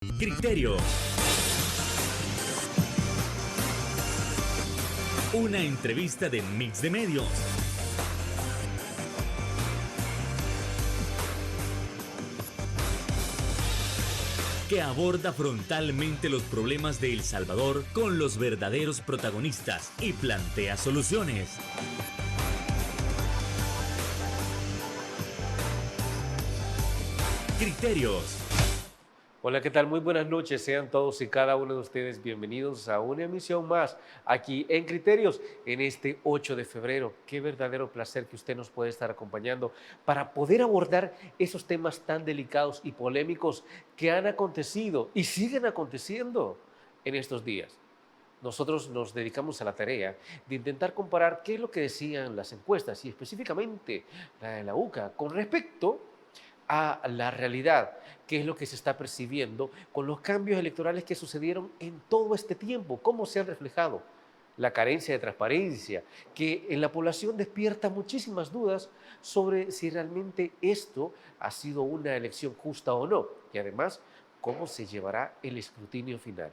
Criterio. Una entrevista de Mix de Medios. Que aborda frontalmente los problemas de El Salvador con los verdaderos protagonistas y plantea soluciones. Criterios. Hola, ¿qué tal? Muy buenas noches. Sean todos y cada uno de ustedes bienvenidos a una emisión más aquí en Criterios en este 8 de febrero. Qué verdadero placer que usted nos puede estar acompañando para poder abordar esos temas tan delicados y polémicos que han acontecido y siguen aconteciendo en estos días. Nosotros nos dedicamos a la tarea de intentar comparar qué es lo que decían las encuestas y específicamente la de la UCA con respecto a la realidad, qué es lo que se está percibiendo con los cambios electorales que sucedieron en todo este tiempo, cómo se han reflejado. La carencia de transparencia, que en la población despierta muchísimas dudas sobre si realmente esto ha sido una elección justa o no, y además, cómo se llevará el escrutinio final.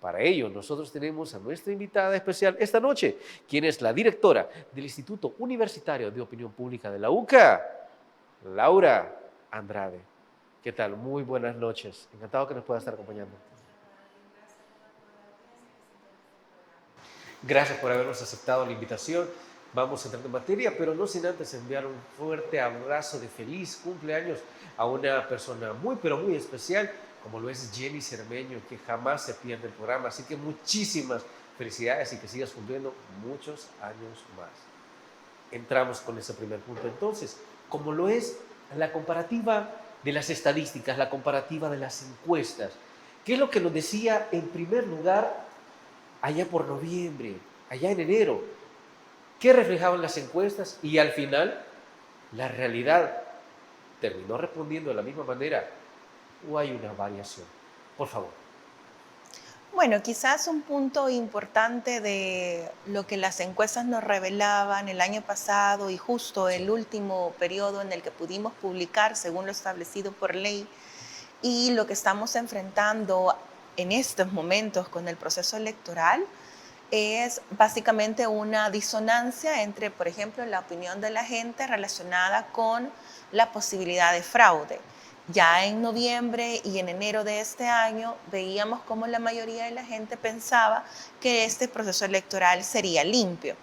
Para ello, nosotros tenemos a nuestra invitada especial esta noche, quien es la directora del Instituto Universitario de Opinión Pública de la UCA, Laura Andrade. ¿Qué tal? Muy buenas noches. Encantado que nos pueda estar acompañando. Gracias por habernos aceptado la invitación. Vamos a entrar en materia, pero no sin antes enviar un fuerte abrazo de feliz cumpleaños a una persona muy, pero muy especial, como lo es Jenny Cermeño, que jamás se pierde el programa. Así que muchísimas felicidades y que sigas cumpliendo muchos años más. Entramos con ese primer punto entonces, como lo es la comparativa de las estadísticas, la comparativa de las encuestas. ¿Qué es lo que nos decía en primer lugar allá por noviembre, allá en enero? ¿Qué reflejaban las encuestas? Y al final, la realidad terminó respondiendo de la misma manera o hay una variación. Por favor. Bueno, quizás un punto importante de lo que las encuestas nos revelaban el año pasado y justo Sí. el último periodo en el que pudimos publicar según lo establecido por ley y lo que estamos enfrentando en estos momentos con el proceso electoral es básicamente una disonancia entre, por ejemplo, la opinión de la gente relacionada con la posibilidad de fraude. Ya en noviembre y en enero de este año veíamos cómo la mayoría de la gente pensaba que este proceso electoral sería limpio.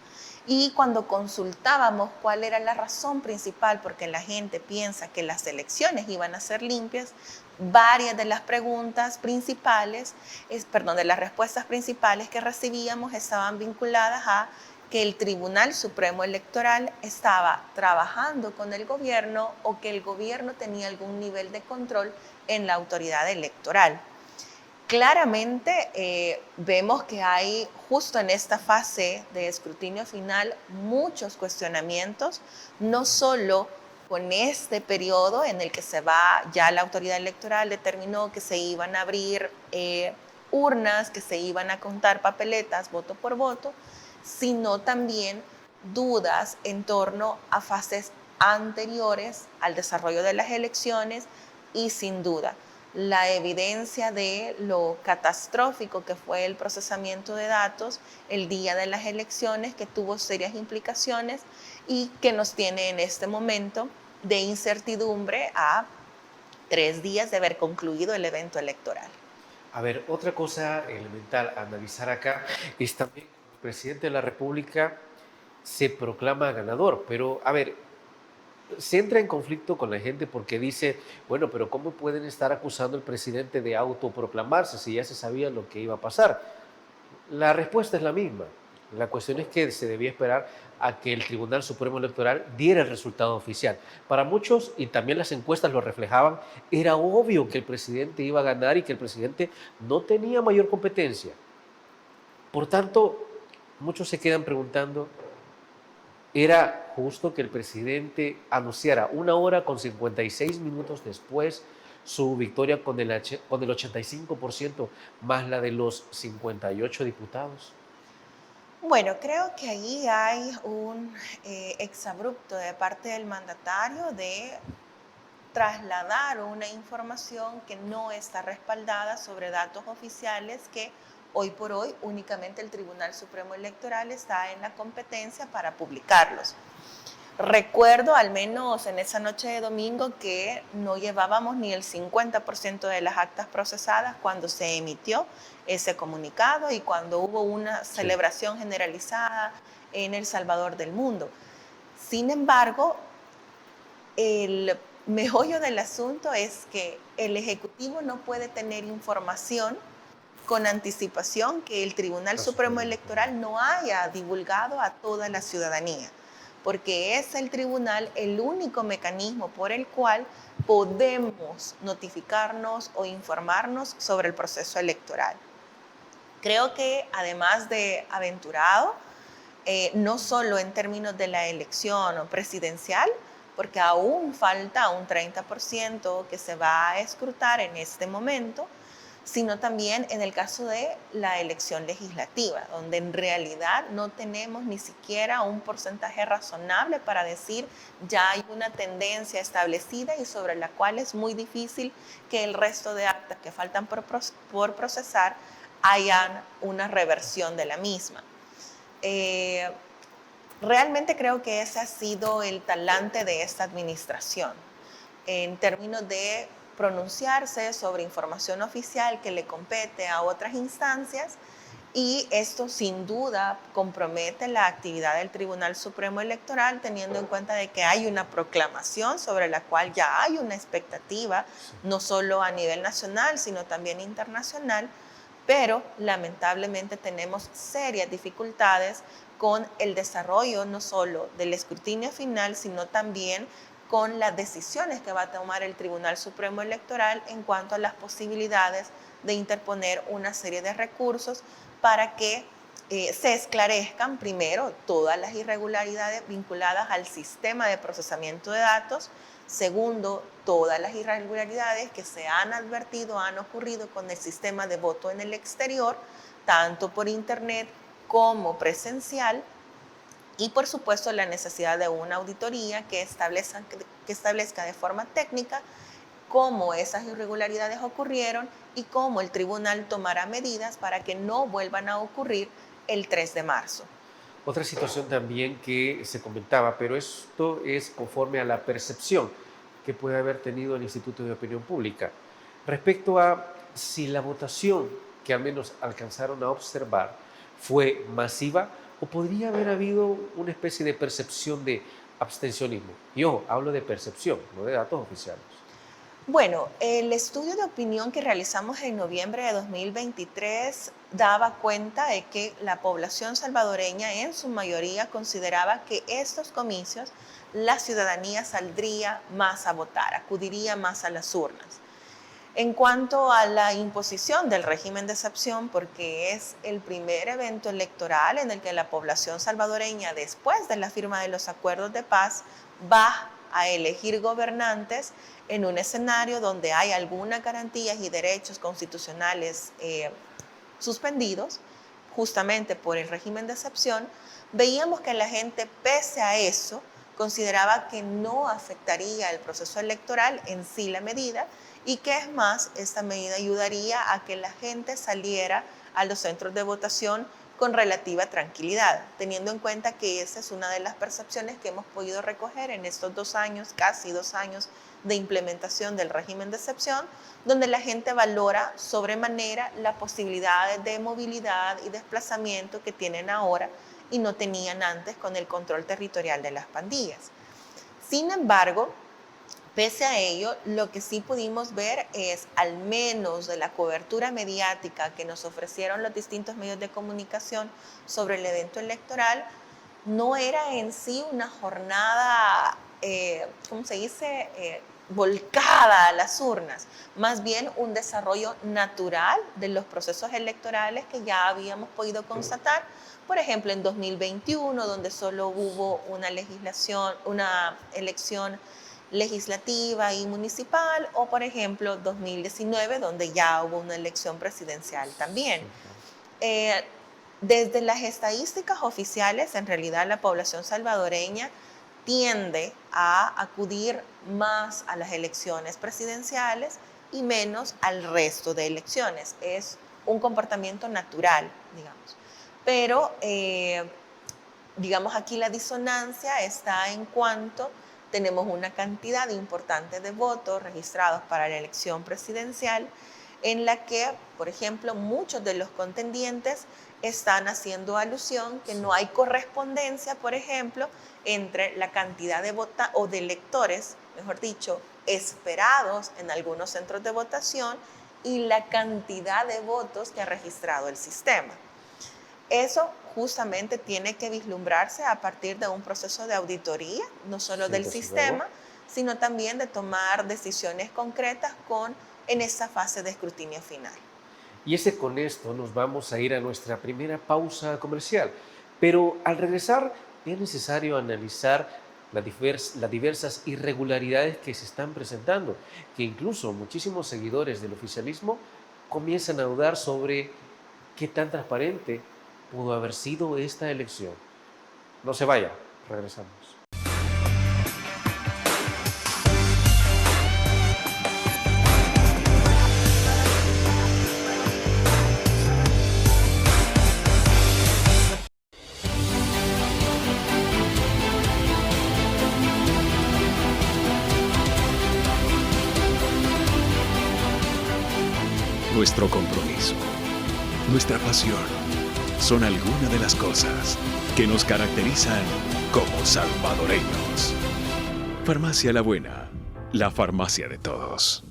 Y cuando consultábamos cuál era la razón principal por qué la gente piensa que las elecciones iban a ser limpias, varias de las preguntas principales, de las respuestas principales que recibíamos estaban vinculadas a que el Tribunal Supremo Electoral estaba trabajando con el gobierno o que el gobierno tenía algún nivel de control en la autoridad electoral. Claramente vemos que hay justo en esta fase de escrutinio final muchos cuestionamientos, no solo con este periodo en el que ya la autoridad electoral determinó que se iban a abrir urnas, que se iban a contar papeletas voto por voto, sino también dudas en torno a fases anteriores al desarrollo de las elecciones y sin duda la evidencia de lo catastrófico que fue el procesamiento de datos el día de las elecciones, que tuvo serias implicaciones y que nos tiene en este momento de incertidumbre a 3 días de haber concluido el evento electoral. A ver, otra cosa elemental a analizar acá es también que el presidente de la República se proclama ganador, pero a ver, se entra en conflicto con la gente porque dice, bueno, pero ¿cómo pueden estar acusando al presidente de autoproclamarse si ya se sabía lo que iba a pasar? La respuesta es la misma. La cuestión es que se debía esperar a que el Tribunal Supremo Electoral diera el resultado oficial. Para muchos, y también las encuestas lo reflejaban, era obvio que el presidente iba a ganar y que el presidente no tenía mayor competencia. Por tanto, muchos se quedan preguntando, ¿era justo que el presidente anunciara 1 hora con 56 minutos después su victoria con el 85% más la de los 58 diputados? Bueno, creo que allí hay un exabrupto de parte del mandatario de trasladar una información que no está respaldada sobre datos oficiales que hoy por hoy únicamente el Tribunal Supremo Electoral está en la competencia para publicarlos. Recuerdo, al menos en esa noche de domingo, que no llevábamos ni el 50% de las actas procesadas cuando se emitió ese comunicado y cuando hubo una celebración generalizada en El Salvador del mundo. Sin embargo, el meollo del asunto es que el Ejecutivo no puede tener información con anticipación que el Tribunal Supremo Electoral no haya divulgado a toda la ciudadanía, porque es el tribunal el único mecanismo por el cual podemos notificarnos o informarnos sobre el proceso electoral. Creo que además de aventurado, no solo en términos de la elección presidencial, porque aún falta un 30% que se va a escrutar en este momento, sino también en el caso de la elección legislativa, donde en realidad no tenemos ni siquiera un porcentaje razonable para decir ya hay una tendencia establecida y sobre la cual es muy difícil que el resto de actas que faltan por procesar hayan una reversión de la misma. Realmente creo que ese ha sido el talante de esta administración en términos de pronunciarse sobre información oficial que le compete a otras instancias, y esto sin duda compromete la actividad del Tribunal Supremo Electoral, teniendo en cuenta de que hay una proclamación sobre la cual ya hay una expectativa, no solo a nivel nacional, sino también internacional, pero lamentablemente tenemos serias dificultades con el desarrollo no solo del escrutinio final, sino también con las decisiones que va a tomar el Tribunal Supremo Electoral en cuanto a las posibilidades de interponer una serie de recursos para que se esclarezcan primero todas las irregularidades vinculadas al sistema de procesamiento de datos, segundo, todas las irregularidades que se han advertido, han ocurrido con el sistema de voto en el exterior, tanto por internet como presencial, y por supuesto la necesidad de una auditoría que establezca de forma técnica cómo esas irregularidades ocurrieron y cómo el tribunal tomará medidas para que no vuelvan a ocurrir el 3 de marzo. Otra situación también que se comentaba, pero esto es conforme a la percepción que puede haber tenido el Instituto de Opinión Pública, respecto a si la votación que al menos alcanzaron a observar fue masiva o podría haber habido una especie de percepción de abstencionismo. Y ojo, hablo de percepción, no de datos oficiales. Bueno, el estudio de opinión que realizamos en noviembre de 2023 daba cuenta de que la población salvadoreña en su mayoría consideraba que estos comicios la ciudadanía saldría más a votar, acudiría más a las urnas. En cuanto a la imposición del régimen de excepción, porque es el primer evento electoral en el que la población salvadoreña, después de la firma de los acuerdos de paz, va a elegir gobernantes en un escenario donde hay algunas garantías y derechos constitucionales suspendidos, justamente por el régimen de excepción, veíamos que la gente, pese a eso, consideraba que no afectaría el proceso electoral en sí la medida, y que es más, esta medida ayudaría a que la gente saliera a los centros de votación con relativa tranquilidad, teniendo en cuenta que esa es una de las percepciones que hemos podido recoger en estos 2 años, casi 2 años de implementación del régimen de excepción, donde la gente valora sobremanera las posibilidades de movilidad y desplazamiento que tienen ahora y no tenían antes con el control territorial de las pandillas. Sin embargo, pese a ello, lo que sí pudimos ver es, al menos de la cobertura mediática que nos ofrecieron los distintos medios de comunicación sobre el evento electoral, no era en sí una jornada, ¿cómo se dice?, volcada a las urnas, más bien un desarrollo natural de los procesos electorales que ya habíamos podido constatar, por ejemplo, en 2021, donde solo hubo una elección legislativa y municipal, o por ejemplo 2019, donde ya hubo una elección presidencial también. Desde las estadísticas oficiales, en realidad la población salvadoreña tiende a acudir más a las elecciones presidenciales y menos al resto de elecciones. Es un comportamiento natural, digamos. Pero, digamos, aquí la disonancia está en cuanto tenemos una cantidad importante de votos registrados para la elección presidencial en la que, por ejemplo, muchos de los contendientes están haciendo alusión que no hay correspondencia, por ejemplo, entre la cantidad de o de electores, mejor dicho, esperados en algunos centros de votación y la cantidad de votos que ha registrado el sistema. Eso justamente tiene que vislumbrarse a partir de un proceso de auditoría, no solo del sistema, sino también de tomar decisiones concretas en esta fase de escrutinio final. Y con esto nos vamos a ir a nuestra primera pausa comercial. Pero al regresar es necesario analizar las diversas irregularidades que se están presentando, que incluso muchísimos seguidores del oficialismo comienzan a dudar sobre qué tan transparente pudo haber sido esta elección. No se vaya, regresamos. Nuestro compromiso, nuestra pasión, son algunas de las cosas que nos caracterizan como salvadoreños. Farmacia La Buena, la farmacia de todos.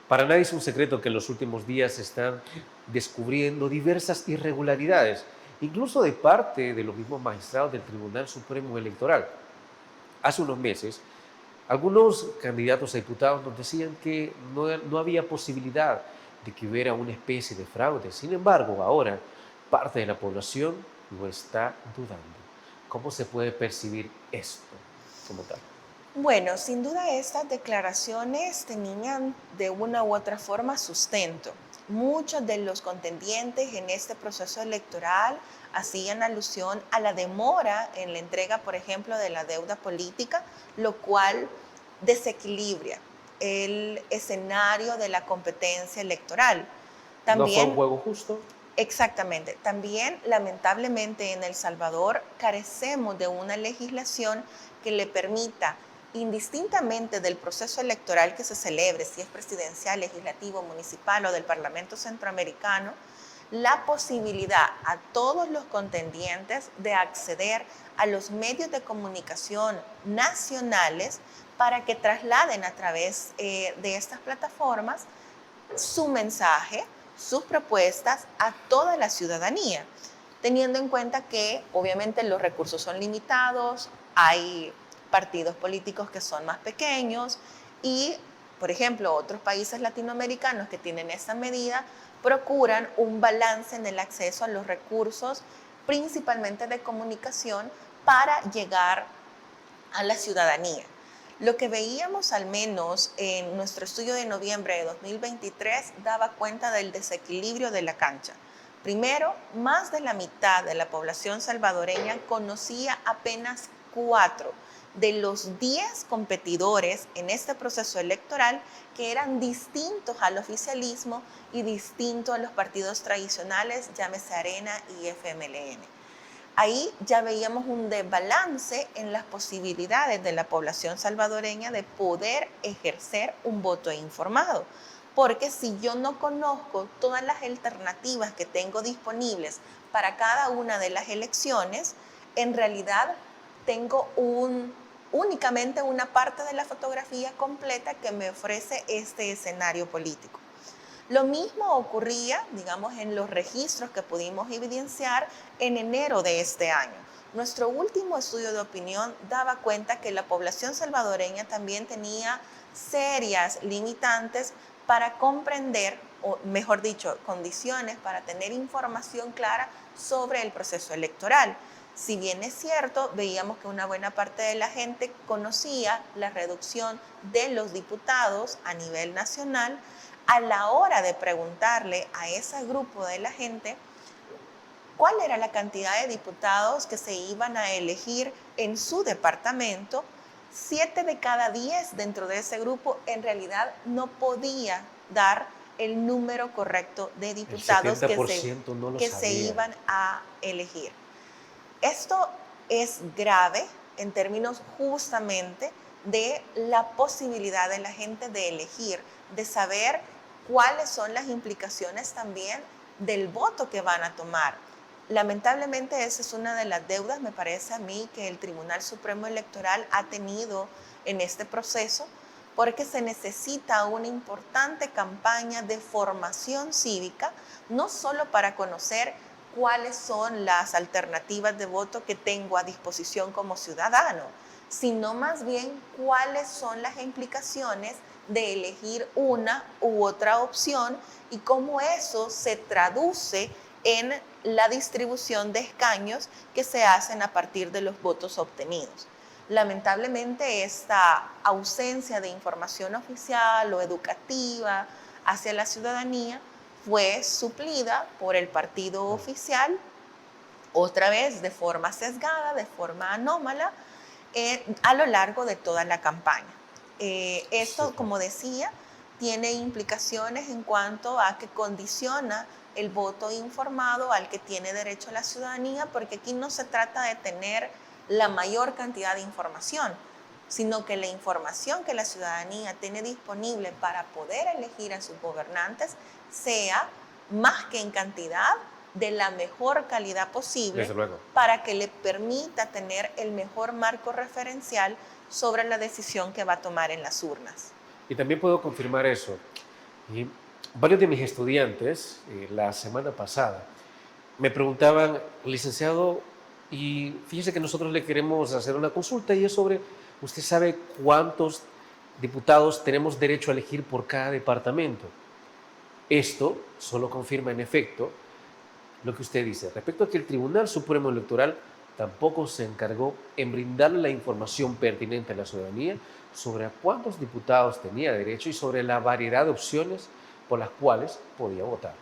Para nadie es un secreto que en los últimos días se están descubriendo diversas irregularidades, incluso de parte de los mismos magistrados del Tribunal Supremo Electoral. Hace unos meses, algunos candidatos a diputados nos decían que no había posibilidad de que hubiera una especie de fraude. Sin embargo, ahora parte de la población lo está dudando. ¿Cómo se puede percibir esto como tal? Bueno, sin duda estas declaraciones tenían de una u otra forma sustento. Muchos de los contendientes en este proceso electoral hacían alusión a la demora en la entrega, por ejemplo, de la deuda política, lo cual desequilibra el escenario de la competencia electoral. También, ¿no fue un juego justo? Exactamente. También, lamentablemente, en El Salvador carecemos de una legislación que le permita, indistintamente del proceso electoral que se celebre, si es presidencial, legislativo, municipal o del Parlamento Centroamericano, la posibilidad a todos los contendientes de acceder a los medios de comunicación nacionales para que trasladen a través de estas plataformas su mensaje, sus propuestas a toda la ciudadanía, teniendo en cuenta que obviamente los recursos son limitados, hay partidos políticos que son más pequeños y, por ejemplo, otros países latinoamericanos que tienen esta medida procuran un balance en el acceso a los recursos, principalmente de comunicación, para llegar a la ciudadanía. Lo que veíamos al menos en nuestro estudio de noviembre de 2023 daba cuenta del desequilibrio de la cancha. Primero, más de la mitad de la población salvadoreña conocía apenas 4 de los 10 competidores en este proceso electoral que eran distintos al oficialismo y distintos a los partidos tradicionales, llámese Arena y FMLN. Ahí ya veíamos un desbalance en las posibilidades de la población salvadoreña de poder ejercer un voto informado. Porque si yo no conozco todas las alternativas que tengo disponibles para cada una de las elecciones, en realidad tengo únicamente una parte de la fotografía completa que me ofrece este escenario político. Lo mismo ocurría, digamos, en los registros que pudimos evidenciar en enero de este año. Nuestro último estudio de opinión daba cuenta que la población salvadoreña también tenía serias limitantes para comprender, o mejor dicho, condiciones para tener información clara sobre el proceso electoral. Si bien es cierto, veíamos que una buena parte de la gente conocía la reducción de los diputados a nivel nacional, a la hora de preguntarle a ese grupo de la gente cuál era la cantidad de diputados que se iban a elegir en su departamento, 7 de cada 10 dentro de ese grupo en realidad no podía dar el número correcto de diputados que se iban a elegir. Esto es grave en términos justamente de la posibilidad de la gente de elegir, de saber cuáles son las implicaciones también del voto que van a tomar. Lamentablemente esa es una de las deudas, me parece a mí, que el Tribunal Supremo Electoral ha tenido en este proceso, porque se necesita una importante campaña de formación cívica, no solo para conocer cuáles son las alternativas de voto que tengo a disposición como ciudadano, sino más bien cuáles son las implicaciones de elegir una u otra opción y cómo eso se traduce en la distribución de escaños que se hacen a partir de los votos obtenidos. Lamentablemente, esta ausencia de información oficial o educativa hacia la ciudadanía fue suplida por el partido oficial, otra vez de forma sesgada, de forma anómala, a lo largo de toda la campaña. Esto, como decía, tiene implicaciones en cuanto a que condiciona el voto informado al que tiene derecho la ciudadanía, porque aquí no se trata de tener la mayor cantidad de información, sino que la información que la ciudadanía tiene disponible para poder elegir a sus gobernantes sea más que en cantidad, de la mejor calidad posible, para que le permita tener el mejor marco referencial sobre la decisión que va a tomar en las urnas. Y también puedo confirmar eso. Y varios de mis estudiantes la semana pasada me preguntaban, licenciado, y fíjese que nosotros le queremos hacer una consulta y es sobre, ¿usted sabe cuántos diputados tenemos derecho a elegir por cada departamento? Esto solo confirma en efecto lo que usted dice, respecto a que el Tribunal Supremo Electoral tampoco se encargó en brindarle la información pertinente a la ciudadanía sobre a cuántos diputados tenía derecho y sobre la variedad de opciones por las cuales podía votar.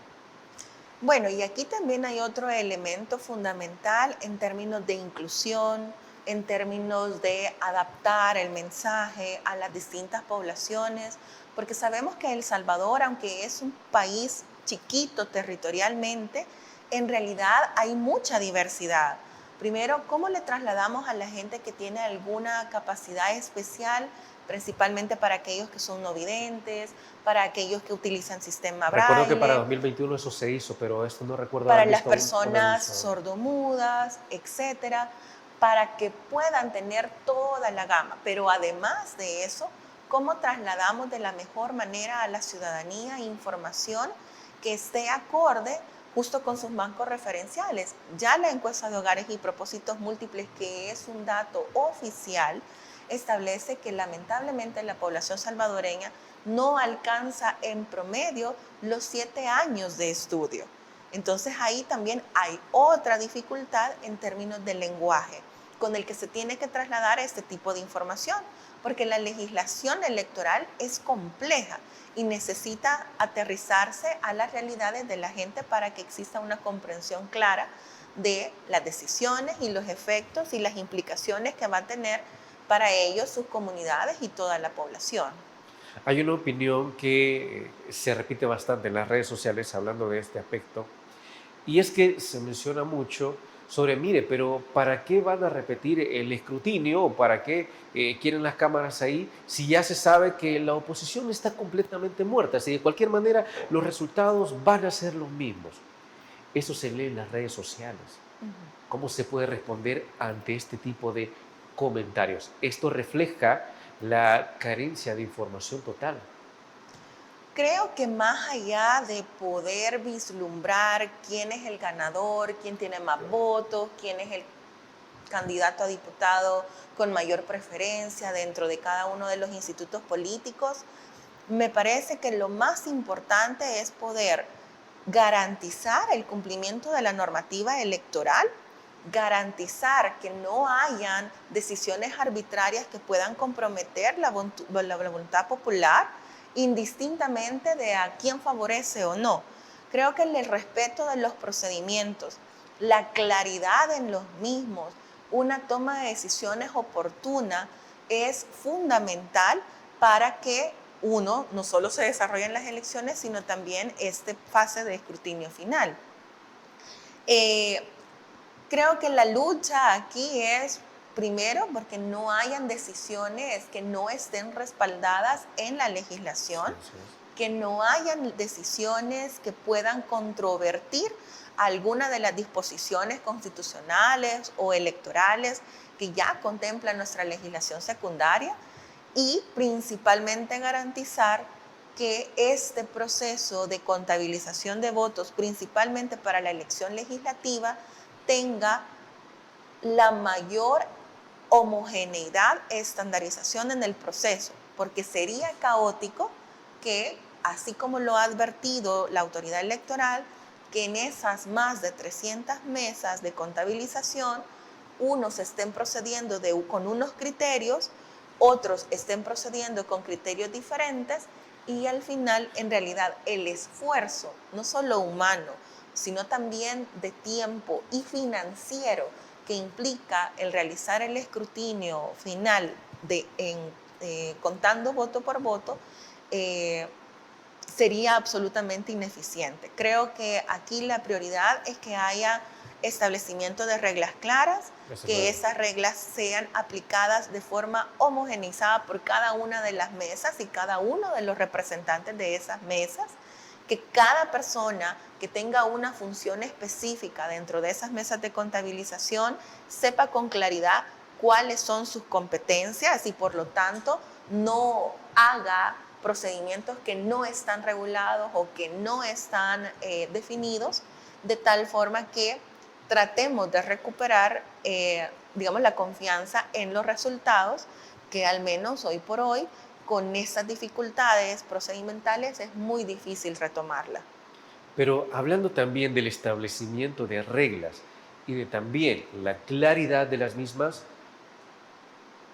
Bueno, y aquí también hay otro elemento fundamental en términos de inclusión, en términos de adaptar el mensaje a las distintas poblaciones, porque sabemos que El Salvador, aunque es un país chiquito territorialmente, en realidad hay mucha diversidad. Primero, ¿cómo le trasladamos a la gente que tiene alguna capacidad especial, principalmente para aquellos que son no videntes, para aquellos que utilizan sistema braille? Recuerdo que para 2021 eso se hizo, pero esto no recuerdo. Para las personas sordomudas, etcétera, para que puedan tener toda la gama. Pero además de eso, ¿cómo trasladamos de la mejor manera a la ciudadanía información que esté acorde justo con sus marcos referenciales? Ya la encuesta de hogares y propósitos múltiples, que es un dato oficial, establece que lamentablemente la población salvadoreña no alcanza en promedio los 7 años de estudio. Entonces ahí también hay otra dificultad en términos del lenguaje con el que se tiene que trasladar este tipo de información, porque la legislación electoral es compleja y necesita aterrizarse a las realidades de la gente para que exista una comprensión clara de las decisiones y los efectos y las implicaciones que va a tener para ellos, sus comunidades y toda la población. Hay una opinión que se repite bastante en las redes sociales hablando de este aspecto, y es que se menciona mucho sobre, mire, pero ¿para qué van a repetir el escrutinio o para qué quieren las cámaras ahí si ya se sabe que la oposición está completamente muerta? Si de cualquier manera los resultados van a ser los mismos. Eso se lee en las redes sociales. ¿Cómo se puede responder ante este tipo de comentarios? Esto refleja la carencia de información total. Creo que más allá de poder vislumbrar quién es el ganador, quién tiene más votos, quién es el candidato a diputado con mayor preferencia dentro de cada uno de los institutos políticos, me parece que lo más importante es poder garantizar el cumplimiento de la normativa electoral garantizar que no hayan decisiones arbitrarias que puedan comprometer la voluntad popular, indistintamente de a quién favorece o no. Creo que el respeto de los procedimientos, la claridad en los mismos, una toma de decisiones oportuna es fundamental para que uno no solo se desarrolle en las elecciones, sino también esta fase de escrutinio final. Creo que la lucha aquí es, primero, porque no hayan decisiones que no estén respaldadas en la legislación, que no hayan decisiones que puedan controvertir alguna de las disposiciones constitucionales o electorales que ya contempla nuestra legislación secundaria, y principalmente garantizar que este proceso de contabilización de votos, principalmente para la elección legislativa, tenga la mayor homogeneidad, estandarización en el proceso, porque sería caótico que, así como lo ha advertido la autoridad electoral, que en esas más de 300 mesas de contabilización, unos estén procediendo con unos criterios, otros estén procediendo con criterios diferentes, y al final, en realidad, el esfuerzo, no solo humano, sino también de tiempo y financiero que implica el realizar el escrutinio final contando voto por voto, sería absolutamente ineficiente. Creo que aquí la prioridad es que haya establecimiento de reglas claras, que esas reglas sean aplicadas de forma homogeneizada por cada una de las mesas y cada uno de los representantes de esas mesas, que cada persona que tenga una función específica dentro de esas mesas de contabilización sepa con claridad cuáles son sus competencias y por lo tanto no haga procedimientos que no están regulados o que no están definidos, de tal forma que tratemos de recuperar, digamos, la confianza en los resultados, que al menos hoy por hoy, con esas dificultades procedimentales, es muy difícil retomarla. Pero hablando también del establecimiento de reglas y de también la claridad de las mismas,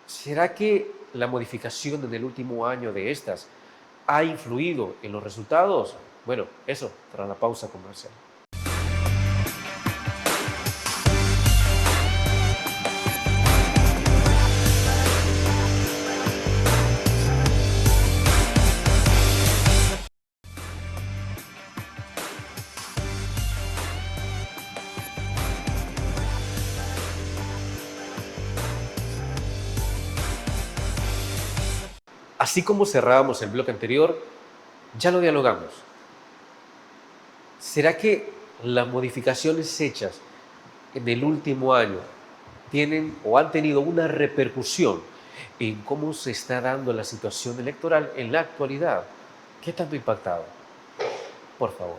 ¿será que la modificación en el último año de estas ha influido en los resultados? Bueno, eso tras la pausa comercial. Así como cerrábamos el bloque anterior, ya lo dialogamos. ¿Será que las modificaciones hechas en el último año tienen o han tenido una repercusión en cómo se está dando la situación electoral en la actualidad? ¿Qué tanto ha impactado? Por favor.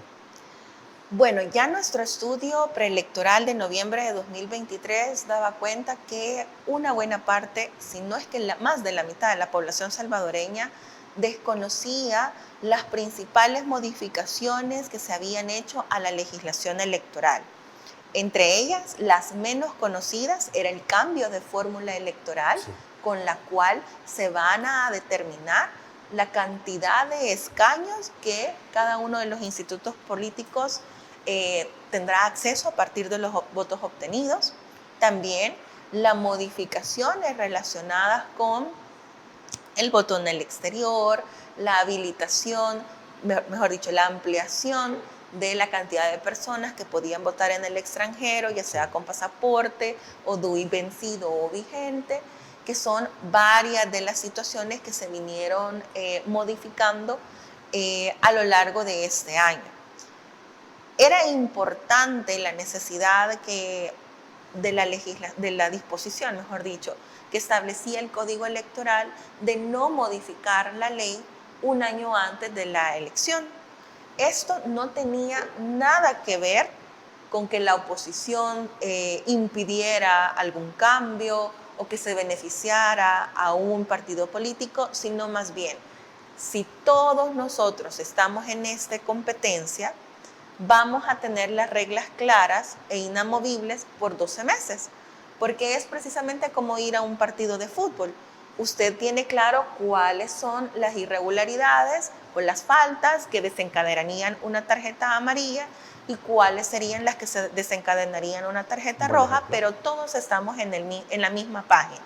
Bueno, ya nuestro estudio preelectoral de noviembre de 2023 daba cuenta que una buena parte, si no es que más de la mitad de la población salvadoreña, desconocía las principales modificaciones que se habían hecho a la legislación electoral. Entre ellas, las menos conocidas era el cambio de fórmula electoral, sí, con la cual se van a determinar la cantidad de escaños que cada uno de los institutos políticos tendrá acceso a partir de los votos obtenidos. También las modificaciones relacionadas con el voto en el exterior, la habilitación, mejor dicho, la ampliación de la cantidad de personas que podían votar en el extranjero, ya sea con pasaporte o DUI vencido o vigente, que son varias de las situaciones que se vinieron modificando a lo largo de este año. Era importante la necesidad de la disposición, mejor dicho, que establecía el Código Electoral de no modificar la ley un año antes de la elección. Esto no tenía nada que ver con que la oposición impidiera algún cambio o que se beneficiara a un partido político, sino más bien, si todos nosotros estamos en esta competencia, vamos a tener las reglas claras e inamovibles por 12 meses, porque es precisamente como ir a un partido de fútbol. Usted tiene claro cuáles son las irregularidades o las faltas que desencadenarían una tarjeta amarilla y cuáles serían las que se desencadenarían una tarjeta roja, pero todos estamos en la misma página.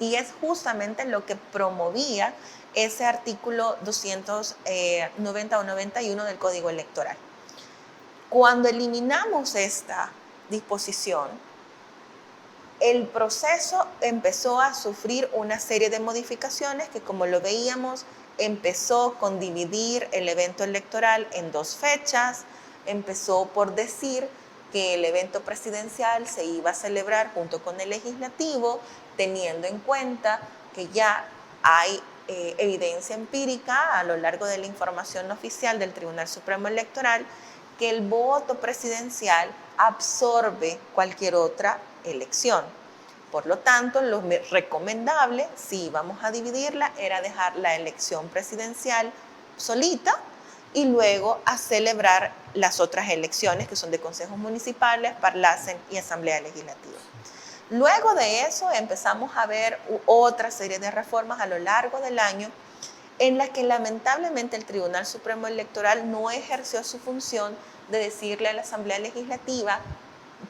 Y es justamente lo que promovía ese artículo 290 o 91 del Código Electoral. Cuando eliminamos esta disposición, el proceso empezó a sufrir una serie de modificaciones que, como lo veíamos, empezó con dividir el evento electoral en 2 fechas, empezó por decir que el evento presidencial se iba a celebrar junto con el legislativo, teniendo en cuenta que ya hay evidencia empírica a lo largo de la información oficial del Tribunal Supremo Electoral que el voto presidencial absorbe cualquier otra elección. Por lo tanto, lo recomendable, si vamos a dividirla, era dejar la elección presidencial solita y luego a celebrar las otras elecciones que son de consejos municipales, Parlacen y Asamblea Legislativa. Luego de eso empezamos a ver otra serie de reformas a lo largo del año en las que lamentablemente el Tribunal Supremo Electoral no ejerció su función de decirle a la Asamblea Legislativa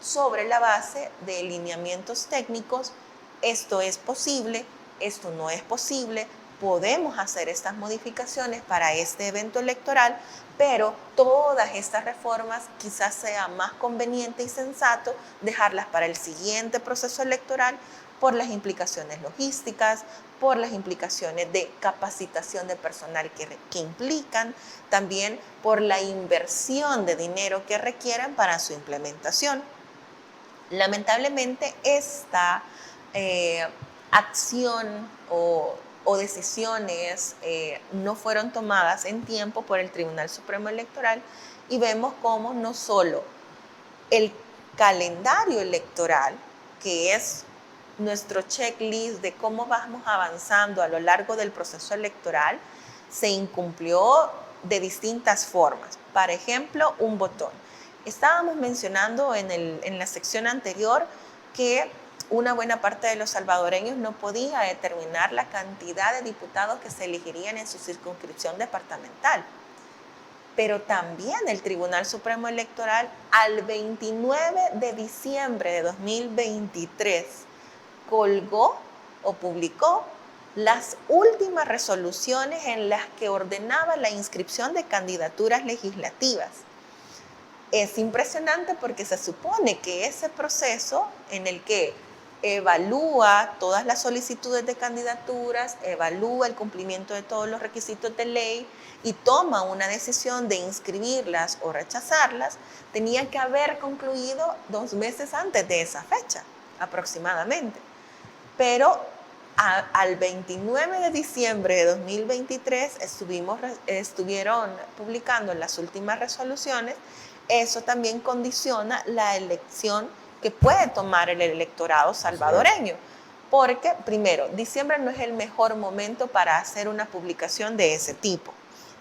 sobre la base de lineamientos técnicos, esto es posible, esto no es posible, podemos hacer estas modificaciones para este evento electoral, pero todas estas reformas quizás sea más conveniente y sensato dejarlas para el siguiente proceso electoral por las implicaciones logísticas, por las implicaciones de capacitación de personal que implican, también por la inversión de dinero que requieren para su implementación. Lamentablemente, esta acción o decisiones no fueron tomadas en tiempo por el Tribunal Supremo Electoral y vemos cómo no solo el calendario electoral, que es nuestro checklist de cómo vamos avanzando a lo largo del proceso electoral, se incumplió de distintas formas. Por ejemplo, un botón. Estábamos mencionando en la sección anterior que una buena parte de los salvadoreños no podía determinar la cantidad de diputados que se elegirían en su circunscripción departamental. Pero también el Tribunal Supremo Electoral, al 29 de diciembre de 2023, colgó o publicó las últimas resoluciones en las que ordenaba la inscripción de candidaturas legislativas. Es impresionante porque se supone que ese proceso en el que evalúa todas las solicitudes de candidaturas, evalúa el cumplimiento de todos los requisitos de ley y toma una decisión de inscribirlas o rechazarlas, tenía que haber concluido 2 meses antes de esa fecha, aproximadamente. Pero al 29 de diciembre de 2023 estuvieron publicando las últimas resoluciones. Eso también condiciona la elección que puede tomar el electorado salvadoreño. Porque, primero, diciembre no es el mejor momento para hacer una publicación de ese tipo.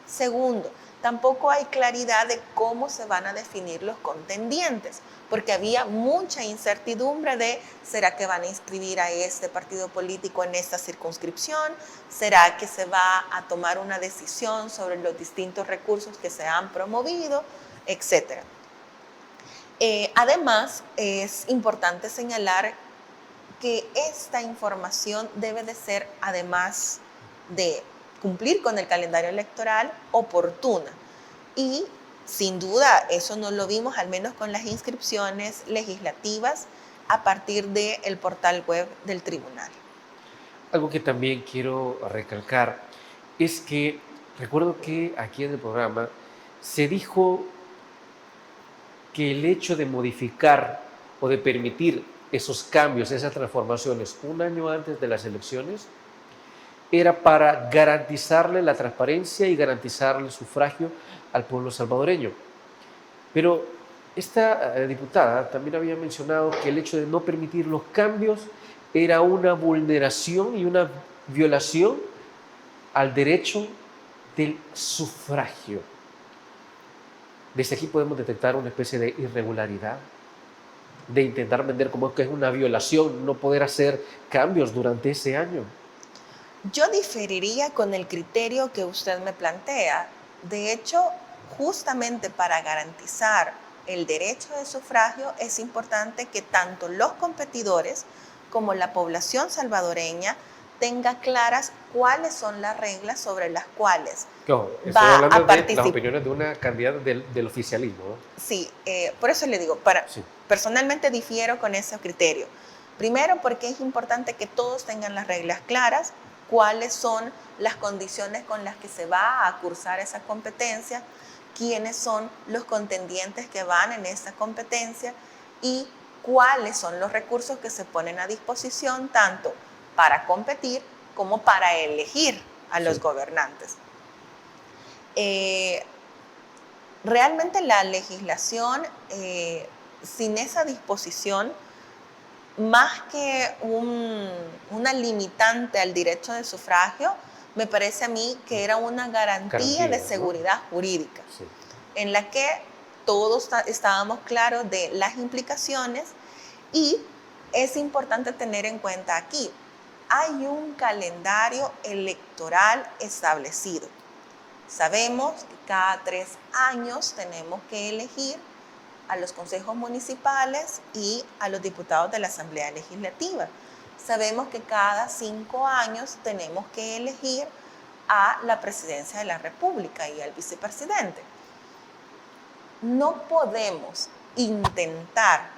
Segundo, tampoco hay claridad de cómo se van a definir los contendientes, porque había mucha incertidumbre de ¿será que van a inscribir a este partido político en esta circunscripción? ¿Será que se va a tomar una decisión sobre los distintos recursos que se han promovido? Etcétera. Además, es importante señalar que esta información debe de ser, además de cumplir con el calendario electoral, oportuna. Y sin duda, eso no lo vimos, al menos con las inscripciones legislativas a partir del portal web del tribunal. Algo que también quiero recalcar es que recuerdo que aquí en el programa se dijo que el hecho de modificar o de permitir esos cambios, esas transformaciones un año antes de las elecciones, era para garantizarle la transparencia y garantizarle el sufragio al pueblo salvadoreño. Pero esta diputada también había mencionado que el hecho de no permitir los cambios era una vulneración y una violación al derecho del sufragio. Desde aquí podemos detectar una especie de irregularidad, de intentar vender como que es una violación no poder hacer cambios durante ese año. Yo diferiría con el criterio que usted me plantea. De hecho, justamente para garantizar el derecho de sufragio es importante que tanto los competidores como la población salvadoreña tenga claras cuáles son las reglas sobre las cuales Ojo, estoy va hablando a de las participar. opiniones de una candidata del oficialismo, ¿no? Sí, por eso le digo, Sí. personalmente difiero con ese criterio. Primero, porque es importante que todos tengan las reglas claras, cuáles son las condiciones con las que se va a cursar esa competencia, quiénes son los contendientes que van en esa competencia y cuáles son los recursos que se ponen a disposición tanto para competir como para elegir a los gobernantes. Realmente la legislación, sin esa disposición, más que una limitante al derecho de sufragio, me parece a mí que era una garantía de seguridad jurídica, Sí. en la que todos estábamos claros de las implicaciones y es importante tener en cuenta aquí, hay un calendario electoral establecido. Sabemos que cada 3 años tenemos que elegir a los consejos municipales y a los diputados de la Asamblea Legislativa. Sabemos que cada 5 años tenemos que elegir a la presidencia de la República y al vicepresidente. No podemos intentar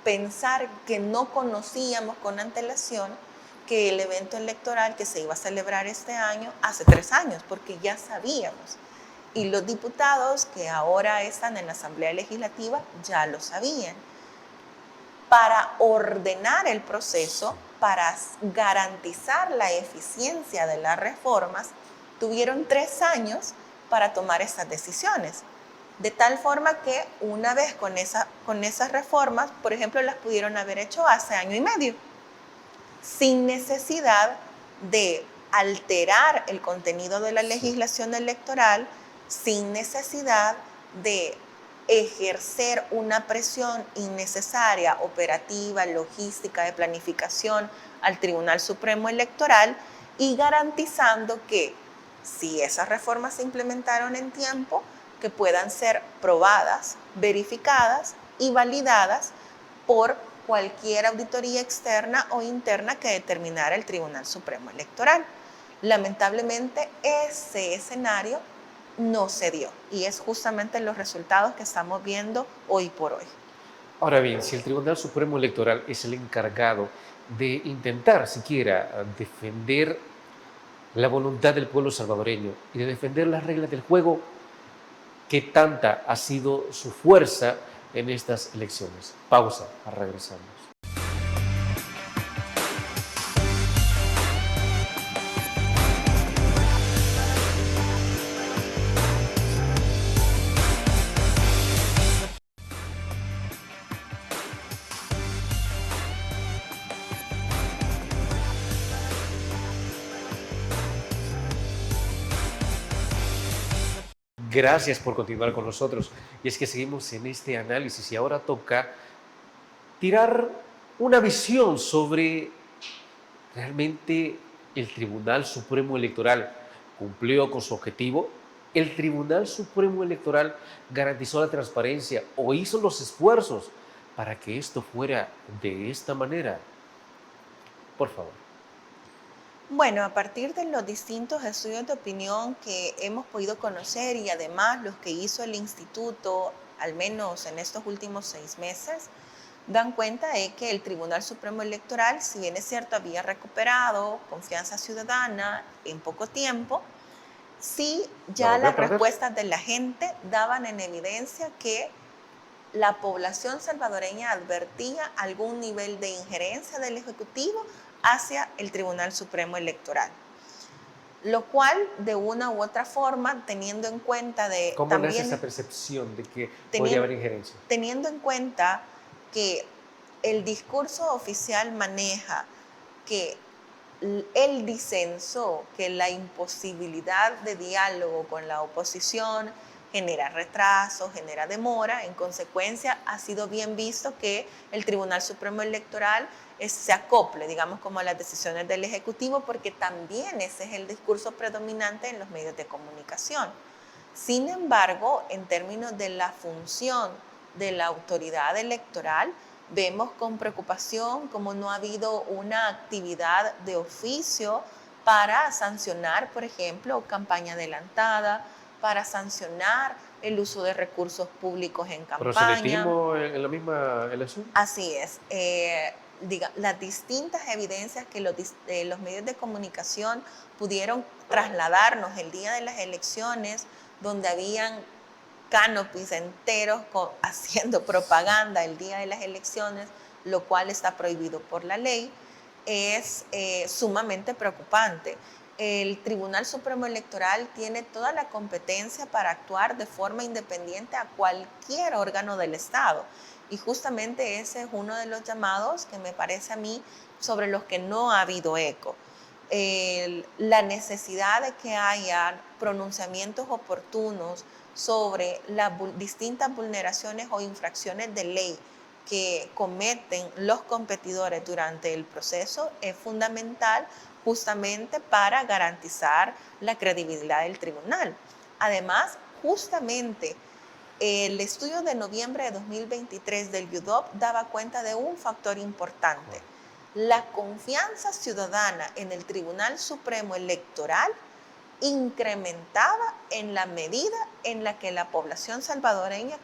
pensar que no conocíamos con antelación que el evento electoral que se iba a celebrar este año hace 3 años, porque ya sabíamos. Y los diputados que ahora están en la Asamblea Legislativa ya lo sabían. Para ordenar el proceso, para garantizar la eficiencia de las reformas, tuvieron 3 años para tomar estas decisiones. De tal forma que una vez con esas reformas, por ejemplo, las pudieron haber hecho hace 1 año y medio, sin necesidad de alterar el contenido de la legislación electoral, sin necesidad de ejercer una presión innecesaria, operativa, logística, de planificación al Tribunal Supremo Electoral y garantizando que si esas reformas se implementaron en tiempo, que puedan ser probadas, verificadas y validadas por cualquier auditoría externa o interna que determinara el Tribunal Supremo Electoral. Lamentablemente, ese escenario no se dio y es justamente los resultados que estamos viendo hoy por hoy. Ahora bien, si el Tribunal Supremo Electoral es el encargado de intentar siquiera defender la voluntad del pueblo salvadoreño y de defender las reglas del juego, ¿qué tanta ha sido su fuerza en estas elecciones? Pausa, regresamos. Gracias por continuar con nosotros. Y es que seguimos en este análisis y ahora toca tirar una visión sobre realmente el Tribunal Supremo Electoral cumplió con su objetivo. El Tribunal Supremo Electoral garantizó la transparencia o hizo los esfuerzos para que esto fuera de esta manera. Por favor. Bueno, a partir de los distintos estudios de opinión que hemos podido conocer y además los que hizo el instituto, al menos en estos últimos 6 meses, dan cuenta de que el Tribunal Supremo Electoral, si bien es cierto, había recuperado confianza ciudadana en poco tiempo, sí ya las respuestas de la gente daban en evidencia que la población salvadoreña advertía algún nivel de injerencia del Ejecutivo hacia el Tribunal Supremo Electoral. Lo cual, de una u otra forma, teniendo en cuenta de... ¿Cómo nace esa percepción de que podría haber injerencia? Teniendo en cuenta que el discurso oficial maneja que el disenso, que la imposibilidad de diálogo con la oposición, genera retraso, genera demora. En consecuencia, ha sido bien visto que el Tribunal Supremo Electoral se acople, digamos, como a las decisiones del Ejecutivo, porque también ese es el discurso predominante en los medios de comunicación. Sin embargo, en términos de la función de la autoridad electoral, vemos con preocupación cómo no ha habido una actividad de oficio para sancionar, por ejemplo, campaña adelantada, para sancionar el uso de recursos públicos en campaña. ¿Proselitismo en la misma elección? Así es. Las distintas evidencias que los medios de comunicación pudieron trasladarnos el día de las elecciones, donde habían canopies enteros haciendo propaganda el día de las elecciones, lo cual está prohibido por la ley, es sumamente preocupante. El Tribunal Supremo Electoral tiene toda la competencia para actuar de forma independiente a cualquier órgano del Estado. Y justamente ese es uno de los llamados que me parece a mí sobre los que no ha habido eco. La necesidad de que haya pronunciamientos oportunos sobre las distintas vulneraciones o infracciones de ley que cometen los competidores durante el proceso es fundamental justamente para garantizar la credibilidad del tribunal. Además, justamente el estudio de noviembre de 2023 del UDOP daba cuenta de un factor importante. La confianza ciudadana en el Tribunal Supremo Electoral incrementaba en la medida en la que la población salvadoreña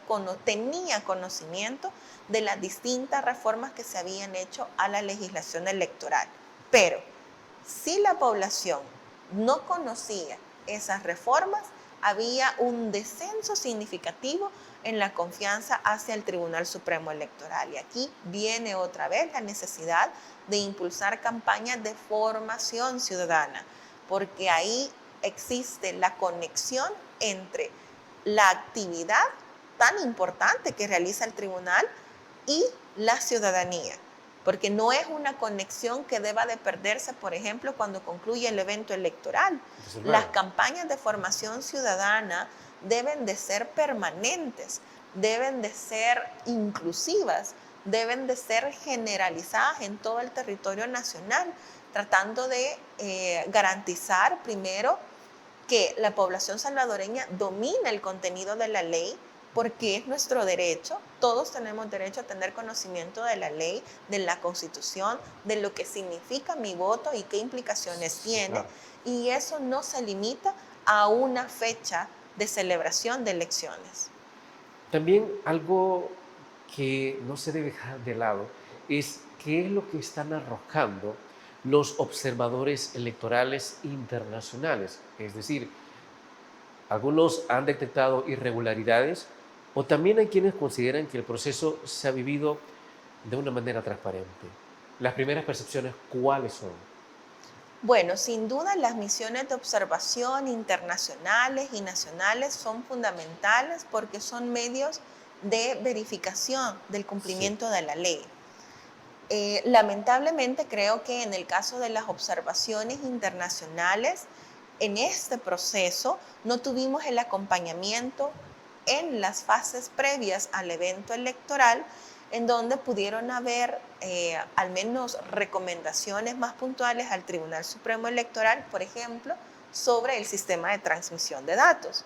tenía conocimiento de las distintas reformas que se habían hecho a la legislación electoral. Pero si la población no conocía esas reformas, había un descenso significativo en la confianza hacia el Tribunal Supremo Electoral. Y aquí viene otra vez la necesidad de impulsar campañas de formación ciudadana, porque ahí existe la conexión entre la actividad tan importante que realiza el tribunal y la ciudadanía, porque no es una conexión que deba de perderse, por ejemplo, cuando concluye el evento electoral. Las campañas de formación ciudadana deben de ser permanentes, deben de ser inclusivas, deben de ser generalizadas en todo el territorio nacional, tratando de garantizar primero que la población salvadoreña domina el contenido de la ley, porque es nuestro derecho. Todos tenemos derecho a tener conocimiento de la ley, de la Constitución, de lo que significa mi voto y qué implicaciones tiene. Claro. Y eso no se limita a una fecha de celebración de elecciones. También algo que no se debe dejar de lado es qué es lo que están arrojando los observadores electorales internacionales. Es decir, algunos han detectado irregularidades o también hay quienes consideran que el proceso se ha vivido de una manera transparente. Las primeras percepciones, ¿cuáles son? Bueno, sin duda las misiones de observación internacionales y nacionales son fundamentales porque son medios de verificación del cumplimiento de la ley. Lamentablemente creo que en el caso de las observaciones internacionales, en este proceso no tuvimos el acompañamiento en las fases previas al evento electoral, en donde pudieron haber al menos recomendaciones más puntuales al Tribunal Supremo Electoral, por ejemplo, sobre el sistema de transmisión de datos.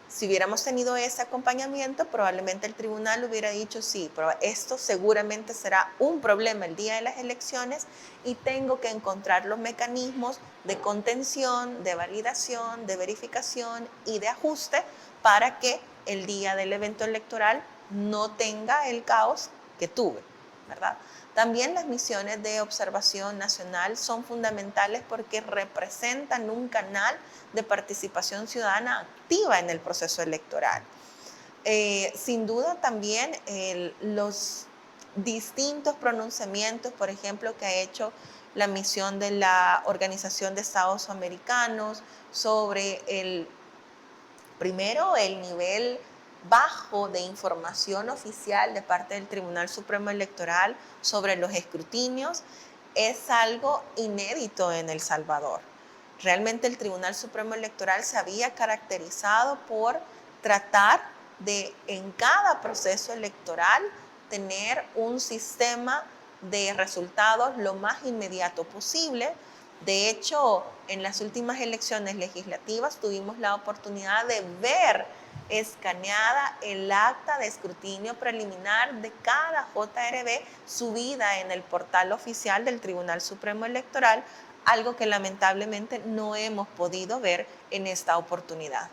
Si hubiéramos tenido ese acompañamiento, probablemente el tribunal hubiera dicho sí, pero esto seguramente será un problema el día de las elecciones y tengo que encontrar los mecanismos de contención, de validación, de verificación y de ajuste para que el día del evento electoral no tenga el caos que tuve, ¿verdad? También las misiones de observación nacional son fundamentales porque representan un canal de participación ciudadana activa en el proceso electoral. Sin duda también los distintos pronunciamientos, por ejemplo, que ha hecho la misión de la Organización de Estados Americanos sobre primero el nivel bajo de información oficial de parte del Tribunal Supremo Electoral sobre los escrutinios, es algo inédito en El Salvador. Realmente el Tribunal Supremo Electoral se había caracterizado por tratar de en cada proceso electoral tener un sistema de resultados lo más inmediato posible. De hecho, en las últimas elecciones legislativas tuvimos la oportunidad de ver escaneada el acta de escrutinio preliminar de cada JRB subida en el portal oficial del Tribunal Supremo Electoral, algo que lamentablemente no hemos podido ver en esta oportunidad.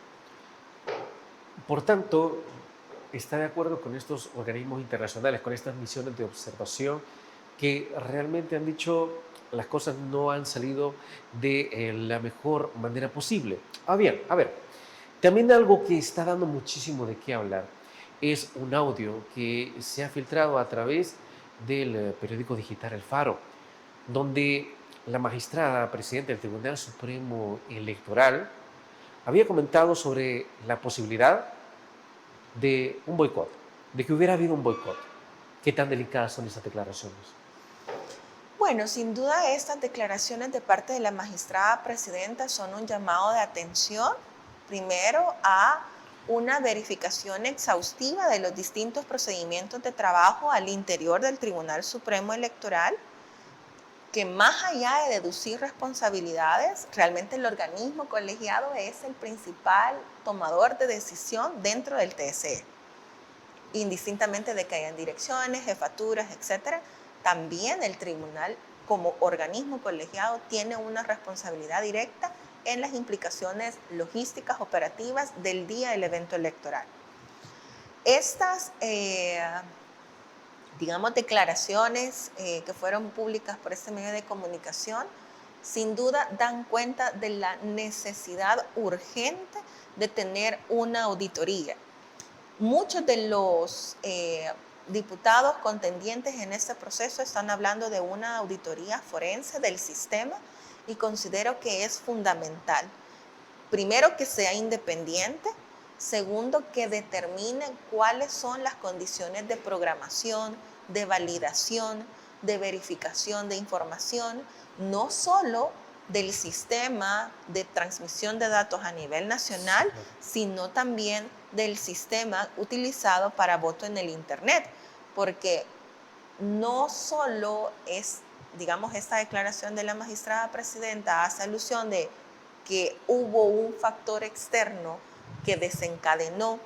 Por tanto, ¿está de acuerdo con estos organismos internacionales, con estas misiones de observación que realmente han dicho las cosas no han salido de la mejor manera posible? Bien, a ver, también algo que está dando muchísimo de qué hablar es un audio que se ha filtrado a través del periódico digital El Faro, donde la magistrada presidenta del Tribunal Supremo Electoral había comentado sobre la posibilidad de un boicot, de que hubiera habido un boicot. ¿Qué tan delicadas son esas declaraciones? Bueno, sin duda estas declaraciones de parte de la magistrada presidenta son un llamado de atención, primero a una verificación exhaustiva de los distintos procedimientos de trabajo al interior del Tribunal Supremo Electoral, que más allá de deducir responsabilidades, realmente el organismo colegiado es el principal tomador de decisión dentro del TSE. Indistintamente de que hayan direcciones, jefaturas, etcétera, también el tribunal como organismo colegiado tiene una responsabilidad directa en las implicaciones logísticas operativas del día del evento electoral. Estas declaraciones que fueron públicas por este medio de comunicación, sin duda dan cuenta de la necesidad urgente de tener una auditoría. Muchos de los diputados contendientes en este proceso están hablando de una auditoría forense del sistema y considero que es fundamental. Primero, que sea independiente. Segundo, que determine cuáles son las condiciones de programación, de validación, de verificación de información, no solo del sistema de transmisión de datos a nivel nacional, sino también del sistema utilizado para voto en el Internet, porque no solo es, esta declaración de la magistrada presidenta hace alusión de que hubo un factor externo que desencadenó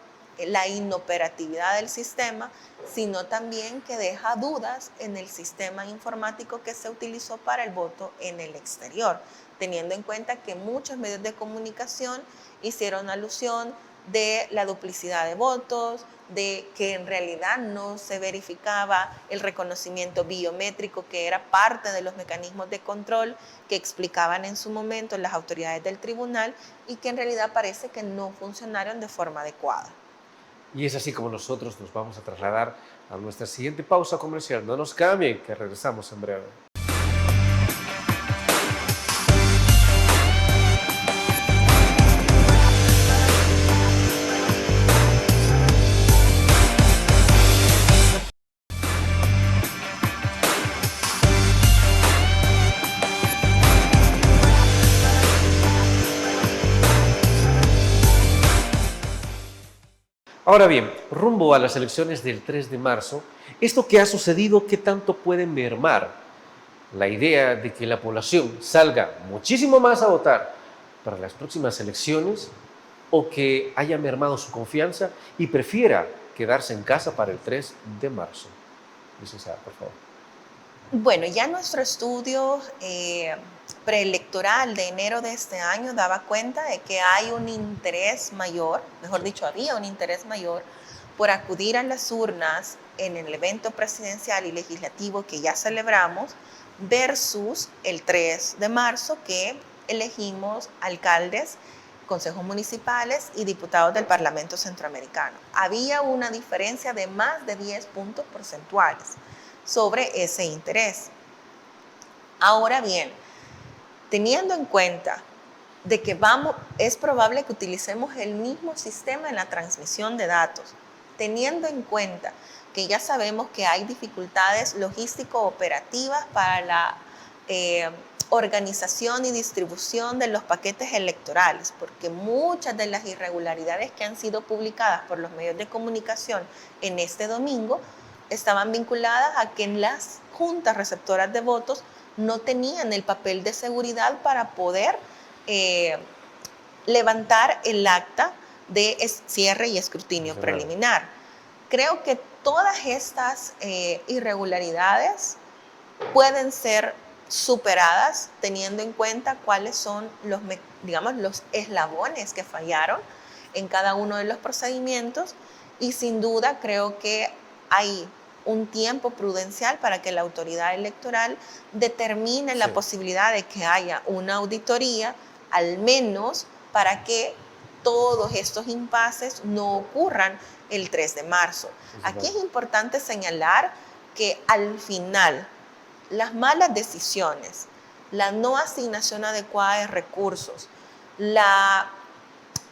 la inoperatividad del sistema, sino también que deja dudas en el sistema informático que se utilizó para el voto en el exterior, teniendo en cuenta que muchos medios de comunicación hicieron alusión de la duplicidad de votos, de que en realidad no se verificaba el reconocimiento biométrico, que era parte de los mecanismos de control que explicaban en su momento las autoridades del tribunal y que en realidad parece que no funcionaron de forma adecuada. Y es así como nosotros nos vamos a trasladar a nuestra siguiente pausa comercial. No nos cambien, que regresamos en breve. Ahora bien, rumbo a las elecciones del 3 de marzo, ¿esto que ha sucedido qué tanto puede mermar la idea de que la población salga muchísimo más a votar para las próximas elecciones o que haya mermado su confianza y prefiera quedarse en casa para el 3 de marzo? Licenciada, por favor. Bueno, ya nuestro estudio preelectoral de enero de este año daba cuenta de que hay un interés mayor, mejor dicho, había un interés mayor por acudir a las urnas en el evento presidencial y legislativo que ya celebramos versus el 3 de marzo que elegimos alcaldes, consejos municipales y diputados del Parlamento Centroamericano. Había una diferencia de más de 10 puntos porcentuales sobre ese interés. Ahora bien, teniendo en cuenta de que es probable que utilicemos el mismo sistema en la transmisión de datos, teniendo en cuenta que ya sabemos que hay dificultades logístico-operativas para la organización y distribución de los paquetes electorales, porque muchas de las irregularidades que han sido publicadas por los medios de comunicación en este domingo estaban vinculadas a que en las juntas receptoras de votos no tenían el papel de seguridad para poder levantar el acta de cierre y escrutinio preliminar. Creo que todas estas irregularidades pueden ser superadas teniendo en cuenta cuáles son los eslabones que fallaron en cada uno de los procedimientos, y sin duda creo que hay un tiempo prudencial para que la autoridad electoral determine la posibilidad de que haya una auditoría, al menos para que todos estos impases no ocurran el 3 de marzo. Aquí es importante señalar que al final las malas decisiones, la no asignación adecuada de recursos, la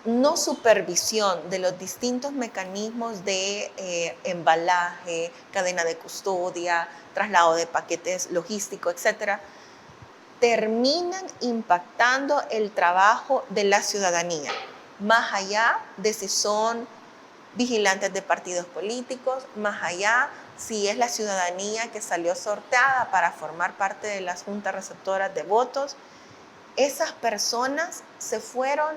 no supervisión de los distintos mecanismos de embalaje, cadena de custodia, traslado de paquetes logísticos, etcétera, terminan impactando el trabajo de la ciudadanía, más allá de si son vigilantes de partidos políticos, más allá si es la ciudadanía que salió sorteada para formar parte de las juntas receptoras de votos. Esas personas se fueron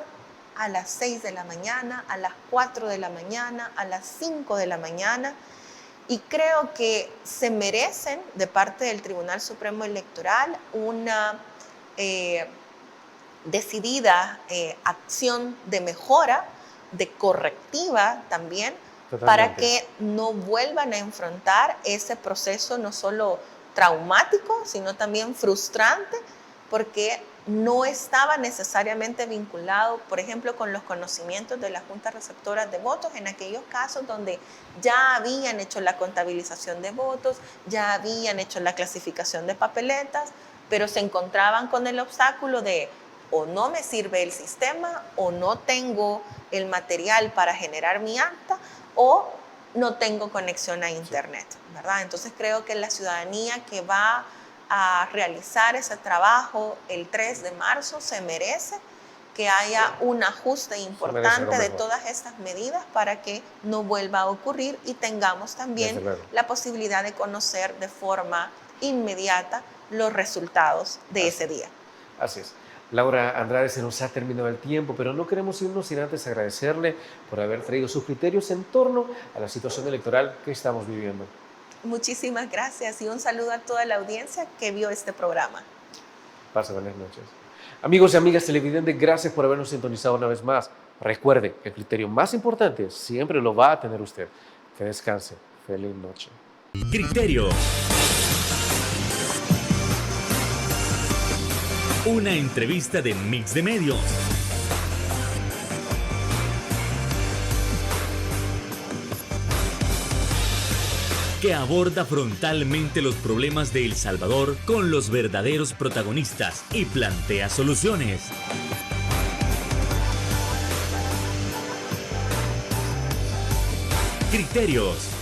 a las 6 de la mañana, a las 4 de la mañana, a las 5 de la mañana, y creo que se merecen de parte del Tribunal Supremo Electoral una decidida acción de mejora, de correctiva también, para que no vuelvan a enfrentar ese proceso no solo traumático, sino también frustrante, porque no estaba necesariamente vinculado, por ejemplo, con los conocimientos de las juntas receptoras de votos en aquellos casos donde ya habían hecho la contabilización de votos, ya habían hecho la clasificación de papeletas, pero se encontraban con el obstáculo de o no me sirve el sistema, o no tengo el material para generar mi acta, o no tengo conexión a internet, ¿verdad? Entonces creo que la ciudadanía que va a realizar ese trabajo el 3 de marzo se merece que haya un ajuste importante de todas estas medidas para que no vuelva a ocurrir y tengamos también la posibilidad de conocer de forma inmediata los resultados de ese día. Así es. Laura Andrade, se nos ha terminado el tiempo, pero no queremos irnos sin antes agradecerle por haber traído sus criterios en torno a la situación electoral que estamos viviendo. Muchísimas gracias y un saludo a toda la audiencia que vio este programa. Pase buenas noches. Amigos y amigas televidentes, gracias por habernos sintonizado una vez más. Recuerde, el criterio más importante siempre lo va a tener usted. Que descanse. Feliz noche. Criterio. Una entrevista de Mix de Medios. Que aborda frontalmente los problemas de El Salvador con los verdaderos protagonistas y plantea soluciones. Criterios.